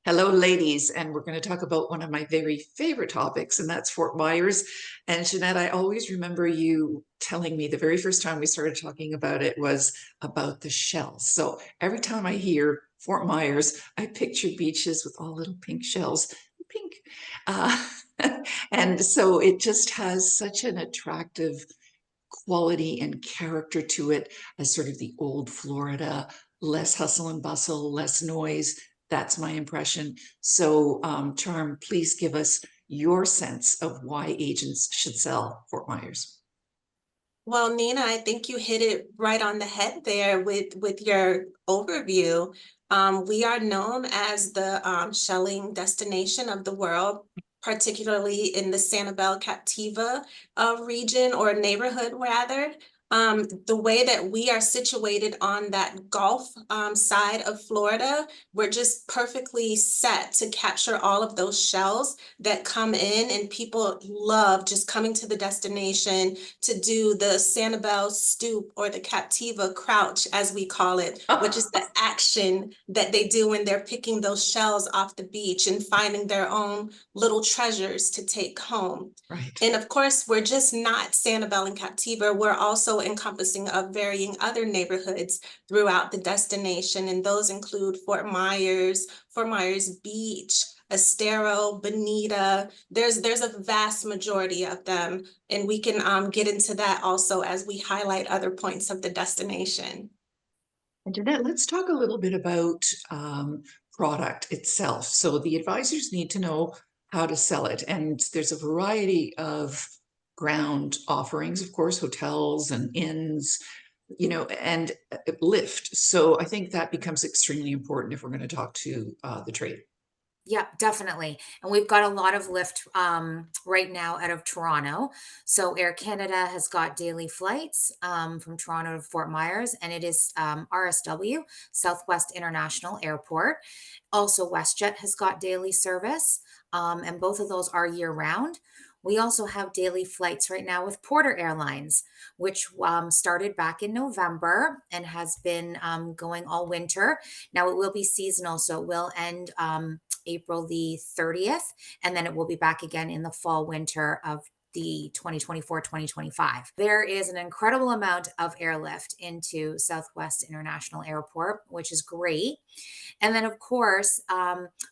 Hello, ladies, and we're going to talk about one of my very favorite topics, and that's Fort Myers. And Jeanette, I always remember you telling me the very first time we started talking about it was about the shells. So every time I hear Fort Myers, I picture beaches with all little pink shells, pink. Uh, and so it just has such an attractive quality and character to it as sort of the old Florida, less hustle and bustle, less noise. That's my impression. So, Charm, please give us your sense of why agents should sell Fort Myers. Well, Nina, I think you hit it right on the head there with your overview. We are known as the shelling destination of the world, particularly in the Sanibel Captiva region or neighborhood, rather. The way that we are situated on that Gulf side of Florida, we're just perfectly set to capture all of those shells that come in, and people love just coming to the destination to do the Sanibel stoop or the Captiva crouch, as we call it, which is the action that they do when they're picking those shells off the beach and finding their own little treasures to take home. Right. And of course, we're just not Sanibel and Captiva. We're also encompassing of varying other neighborhoods throughout the destination. And those include Fort Myers Beach, Estero, Bonita. There's a vast majority of them. And we can get into that also as we highlight other points of the destination. And Jeanette, let's talk a little bit about product itself. So the advisors need to know how to sell it. And there's a variety of ground offerings, of course, hotels and inns, and lift. So I think that becomes extremely important if we're going to talk to the trade. Yeah, definitely. And we've got a lot of lift right now out of Toronto. So Air Canada has got daily flights from Toronto to Fort Myers, and it is RSW, Southwest International Airport. Also, WestJet has got daily service, and both of those are year round. We also have daily flights right now with Porter Airlines, which started back in November and has been going all winter. Now it will be seasonal, so it will end April the 30th, and then it will be back again in the fall winter of the 2024-2025. There is an incredible amount of airlift into Southwest International Airport, which is great. And then, of course,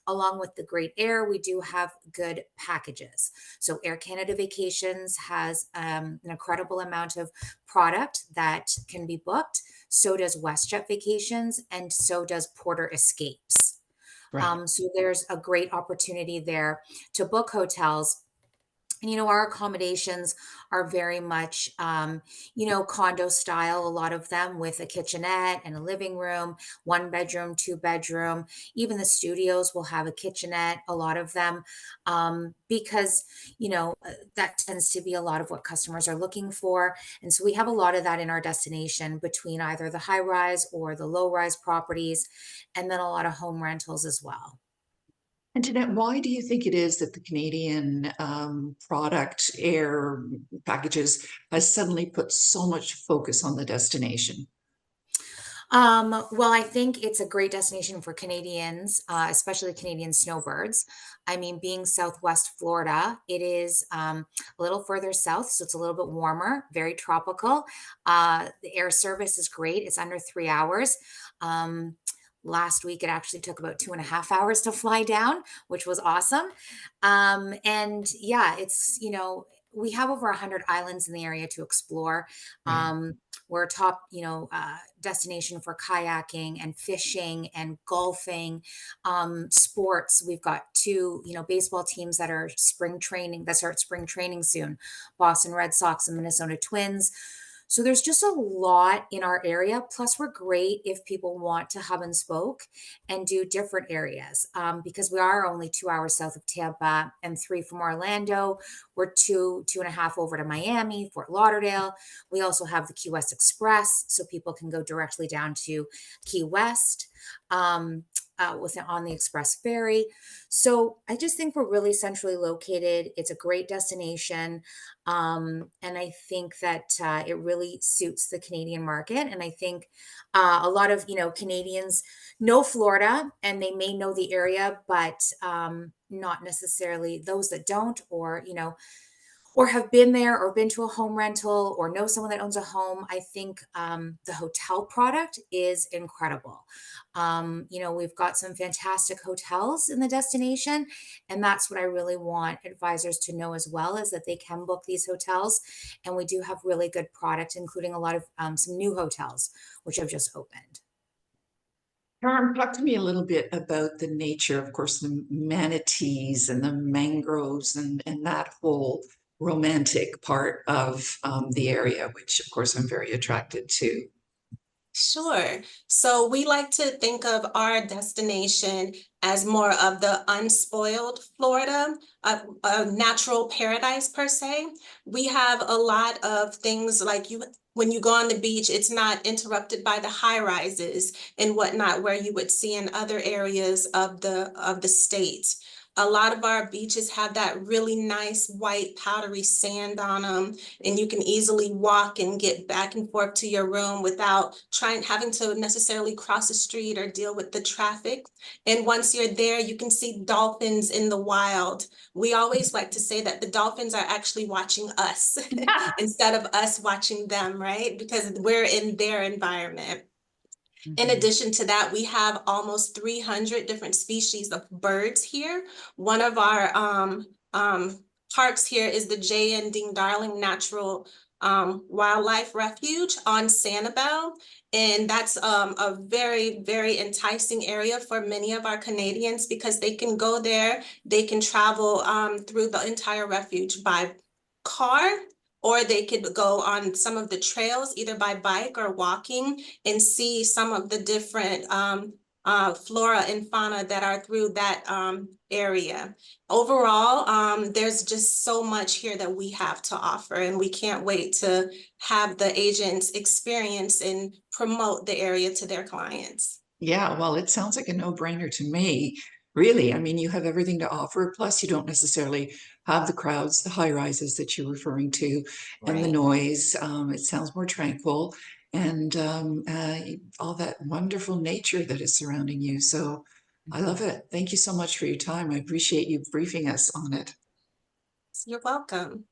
along with the great air, we do have good packages. So, Air Canada Vacations has an incredible amount of product that can be booked. So does WestJet Vacations, and so does Porter Escapes. Right. So there's a great opportunity there to book hotels. And, our accommodations are very much, condo style, a lot of them with a kitchenette and a living room, one bedroom, two bedroom. Even the studios will have a kitchenette, a lot of them, because, that tends to be a lot of what customers are looking for. And so we have a lot of that in our destination between either the high rise or the low rise properties, and then a lot of home rentals as well. And Jeanette, why do you think it is that the Canadian product air packages has suddenly put so much focus on the destination? Well, I think it's a great destination for Canadians, especially Canadian snowbirds. I mean, being Southwest Florida, it is a little further south, so it's a little bit warmer, very tropical. The air service is great. It's under 3 hours. Um, Last week, it actually took about 2.5 hours to fly down, which was awesome. And yeah, we have over 100 islands in the area to explore. Right. We're a top, destination for kayaking and fishing and golfing, sports. We've got two, baseball teams that start spring training soon, Boston Red Sox and Minnesota Twins. So there's just a lot in our area. Plus, we're great if people want to hub and spoke and do different areas because we are only 2 hours south of Tampa and three from Orlando. We're two and a half over to Miami, Fort Lauderdale. We also have the Key West Express, so people can go directly down to Key West. on the express ferry. So I just think we're really centrally located. It's a great destination. And I think that it really suits the Canadian market. And I think a lot of, Canadians know Florida and they may know the area, but not necessarily those that don't, or have been there or been to a home rental or know someone that owns a home. I think the hotel product is incredible. We've got some fantastic hotels in the destination, and that's what I really want advisors to know as well, is that they can book these hotels. And we do have really good product, including a lot of some new hotels, which have just opened. Talk to me a little bit about the nature, of course, the manatees and the mangroves and that whole romantic part of the area, which of course I'm very attracted to. Sure. So we like to think of our destination as more of the unspoiled Florida, a natural paradise per se. We have a lot of things like when you go on the beach, it's not interrupted by the high rises and whatnot, where you would see in other areas of the state. A lot of our beaches have that really nice white powdery sand on them, and you can easily walk and get back and forth to your room without having to necessarily cross the street or deal with the traffic. And once you're there, you can see dolphins in the wild. We always like to say that the dolphins are actually watching us instead of us watching them, right? Because we're in their environment. In addition to that, we have almost 300 different species of birds here. One of our parks here is the J.N. Dean Darling Natural Wildlife Refuge on Sanibel. And that's a very, very enticing area for many of our Canadians, because they can go there, they can travel through the entire refuge by car, or they could go on some of the trails, either by bike or walking, and see some of the different flora and fauna that are through that area. Overall, there's just so much here that we have to offer, and we can't wait to have the agents experience and promote the area to their clients. Yeah, well, it sounds like a no-brainer to me. Really, I mean, you have everything to offer. Plus, you don't necessarily have the crowds, the high rises that you're referring to, and the Right. noise. It sounds more tranquil, and all that wonderful nature that is surrounding you. So I love it. Thank you so much for your time. I appreciate you briefing us on it. You're welcome.